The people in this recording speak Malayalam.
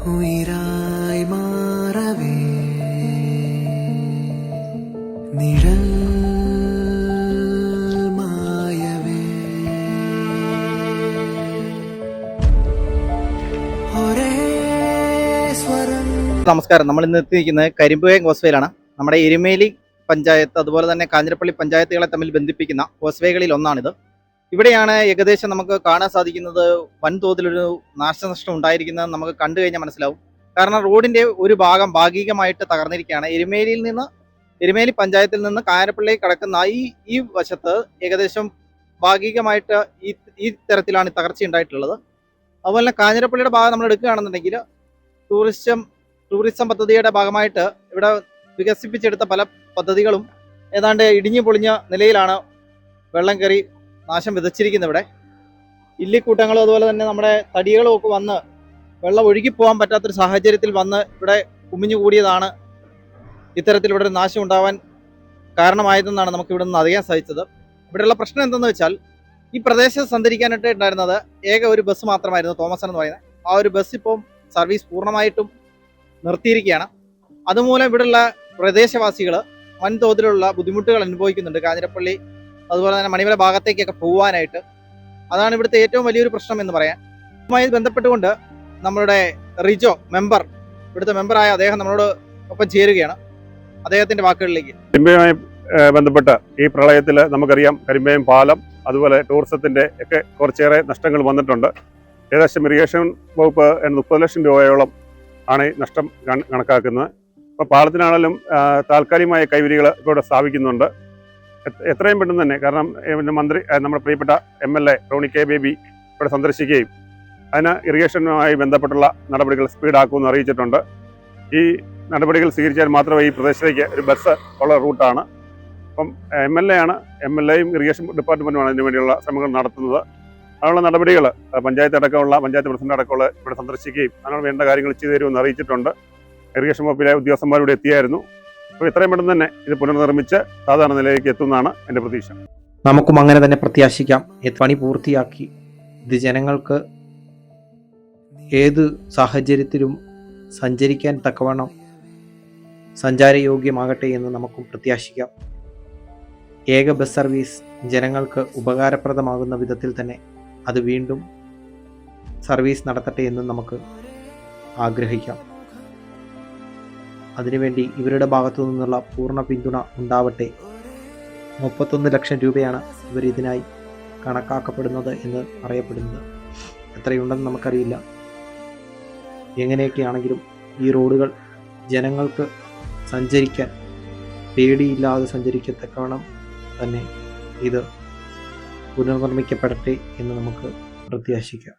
ഉയിരായി മാറവേ നിഴൽ മായവേ ഒരേ സ്വരം. നമസ്കാരം. നമ്മൾ ഇന്ന് എത്തിയിരിക്കുന്നത് കരിമ്പുകയം കോസ്വേയിലാണ്. നമ്മുടെ എരുമേലി പഞ്ചായത്ത് അതുപോലെ തന്നെ കാഞ്ഞിരപ്പള്ളി പഞ്ചായത്തുകളെ തമ്മിൽ ബന്ധിപ്പിക്കുന്ന കോസ്വേകളിൽ ഒന്നാണിത്. ഇവിടെയാണ് ഏകദേശം നമുക്ക് കാണാൻ സാധിക്കുന്നത് വൻതോതിലൊരു നാശനഷ്ടം ഉണ്ടായിരിക്കുന്നത് നമുക്ക് കണ്ടു കഴിഞ്ഞാൽ മനസ്സിലാവും. കാരണം റോഡിന്റെ ഒരു ഭാഗം ഭാഗികമായിട്ട് തകർന്നിരിക്കുകയാണ്. എരുമേലി പഞ്ചായത്തിൽ നിന്ന് കാഞ്ഞിരപ്പള്ളി കടക്കുന്ന ഈ വശത്ത് ഏകദേശം ഭാഗികമായിട്ട് ഈ തരത്തിലാണ് തകർച്ച ഉണ്ടായിട്ടുള്ളത്. അതുപോലെ തന്നെ കാഞ്ഞിരപ്പള്ളിയുടെ ഭാഗം നമ്മൾ എടുക്കുകയാണെന്നുണ്ടെങ്കിൽ ടൂറിസം പദ്ധതിയുടെ ഭാഗമായിട്ട് ഇവിടെ വികസിപ്പിച്ചെടുത്ത പല പദ്ധതികളും ഏതാണ്ട് ഇടിഞ്ഞു പൊളിഞ്ഞ നിലയിലാണ് വെള്ളം കയറി നാശം വിതച്ചിരിക്കുന്നത്. ഇവിടെ ഇല്ലിക്കൂട്ടങ്ങളും അതുപോലെ തന്നെ നമ്മുടെ തടികളും ഒക്കെ വന്ന് വെള്ളം ഒഴുകിപ്പോകാൻ പറ്റാത്തൊരു സാഹചര്യത്തിൽ വന്ന് ഇവിടെ കുമിഞ്ഞു കൂടിയതാണ് ഇത്തരത്തിൽ ഇവിടെ ഒരു നാശം ഉണ്ടാവാൻ കാരണമായതെന്നാണ് നമുക്ക് ഇവിടെ നിന്ന് അറിയാൻ സാധിച്ചത്. ഇവിടെയുള്ള പ്രശ്നം എന്തെന്ന് വെച്ചാൽ ഈ പ്രദേശത്ത് സഞ്ചരിക്കാനായിട്ട് ഉണ്ടായിരുന്നത് ഏക ഒരു ബസ് മാത്രമായിരുന്നു, തോമസൻ എന്ന് പറയുന്നത്. ആ ഒരു ബസ് ഇപ്പം സർവീസ് പൂർണ്ണമായിട്ടും നിർത്തിയിരിക്കുകയാണ്. അതുമൂലം ഇവിടെയുള്ള പ്രദേശവാസികൾ വൻതോതിലുള്ള ബുദ്ധിമുട്ടുകൾ അനുഭവിക്കുന്നുണ്ട്. കാഞ്ഞിരപ്പള്ളി അതുപോലെ തന്നെ മണിമല ഭാഗത്തേക്കൊക്കെ പോകാനായിട്ട് അതാണ് ഇവിടുത്തെ ഏറ്റവും വലിയൊരു പ്രശ്നം എന്ന് പറയാൻ. ഇതുമായി ബന്ധപ്പെട്ടുകൊണ്ട് നമ്മളുടെ റിജോ മെമ്പർ, ഇവിടുത്തെ മെമ്പറായ അദ്ദേഹം നമ്മളോട് ഒപ്പം ചേരുകയാണ്. അദ്ദേഹത്തിന്റെ വാക്കുകളിലേക്ക്. കരിമ്പയുമായി ബന്ധപ്പെട്ട ഈ പ്രളയത്തിൽ നമുക്കറിയാം, കരിമ്പയം പാലം അതുപോലെ ടൂറിസത്തിന്റെ ഒക്കെ കുറച്ചേറെ നഷ്ടങ്ങൾ വന്നിട്ടുണ്ട്. ഏകദേശം ഇറിഗേഷൻ വകുപ്പ് 30 ലക്ഷം രൂപയോളം ആണ് ഈ നഷ്ടം കണക്കാക്കുന്നത്. അപ്പോൾ പാലത്തിനാണെങ്കിലും താൽക്കാലികമായ കൈവരികൾ ഇവിടെ സ്ഥാപിക്കുന്നുണ്ട്. എത്രയും പെട്ടെന്ന് തന്നെ, കാരണം മന്ത്രി നമ്മുടെ പ്രിയപ്പെട്ട MLA റോണി കെ ബേബി ഇവിടെ സന്ദർശിക്കുകയും അതിന് ഇറിഗേഷനുമായി ബന്ധപ്പെട്ടുള്ള നടപടികൾ സ്പീഡാക്കുമെന്ന് അറിയിച്ചിട്ടുണ്ട്. ഈ നടപടികൾ സ്വീകരിച്ചാൽ മാത്രമേ ഈ പ്രദേശത്തേക്ക് ഒരു ബസ് ഉള്ള റൂട്ടാണ്. അപ്പം MLAയും ഇറിഗേഷൻ ഡിപ്പാർട്ട്മെൻറ്റുമാണ് അതിനു വേണ്ടിയുള്ള ശ്രമങ്ങൾ നടത്തുന്നത്. അതിനുള്ള നടപടികൾ പഞ്ചായത്ത് പ്രസിഡന്റ് അടക്കമുള്ള ഇവിടെ സന്ദർശിക്കുകയും അതിനുള്ള വേണ്ട കാര്യങ്ങൾ ചെയ്തു തരുമെന്ന് അറിയിച്ചിട്ടുണ്ട്. ഇറിഗേഷൻ വകുപ്പിലെ ഉദ്യോഗസ്ഥന്മാരുടെ എത്തിയായിരുന്നു. അപ്പോൾ എത്രയും പെട്ടെന്ന് തന്നെ ഇത് പുനർനിർമ്മിച്ച് സാധാരണ നിലയിലേക്ക് എത്തുമെന്നാണ് എൻ്റെ പ്രതീക്ഷ. നമുക്കും അങ്ങനെ തന്നെ പ്രത്യാശിക്കാം. പണി പൂർത്തിയാക്കി ഇത് ജനങ്ങൾക്ക് ഏത് സാഹചര്യത്തിലും സഞ്ചരിക്കാൻ തക്കവണ്ണം സഞ്ചാരയോഗ്യമാകട്ടെ എന്ന് നമുക്കും പ്രത്യാശിക്കാം. ഏക ബസ് സർവീസ് ജനങ്ങൾക്ക് ഉപകാരപ്രദമാകുന്ന വിധത്തിൽ തന്നെ അത് വീണ്ടും സർവീസ് നടത്തട്ടെ എന്ന് നമുക്ക് ആഗ്രഹിക്കാം. അതിനുവേണ്ടി ഇവരുടെ ഭാഗത്തു നിന്നുള്ള പൂർണ്ണ പിന്തുണ ഉണ്ടാവട്ടെ. 31 ലക്ഷം രൂപയാണ് ഇവർ ഇതിനായി കണക്കാക്കപ്പെടുന്നത് എന്ന് പറയപ്പെടുന്നത്. എത്രയുണ്ടെന്ന് നമുക്കറിയില്ല. എങ്ങനെയൊക്കെയാണെങ്കിലും ഈ റോഡുകൾ ജനങ്ങൾക്ക് സഞ്ചരിക്കാൻ പേടിയില്ലാതെ സഞ്ചരിക്കത്തക്കവണ്ണം തന്നെ ഇത് പുനർനിർമ്മിക്കപ്പെടട്ടെ എന്ന് നമുക്ക് പ്രത്യാശിക്കാം.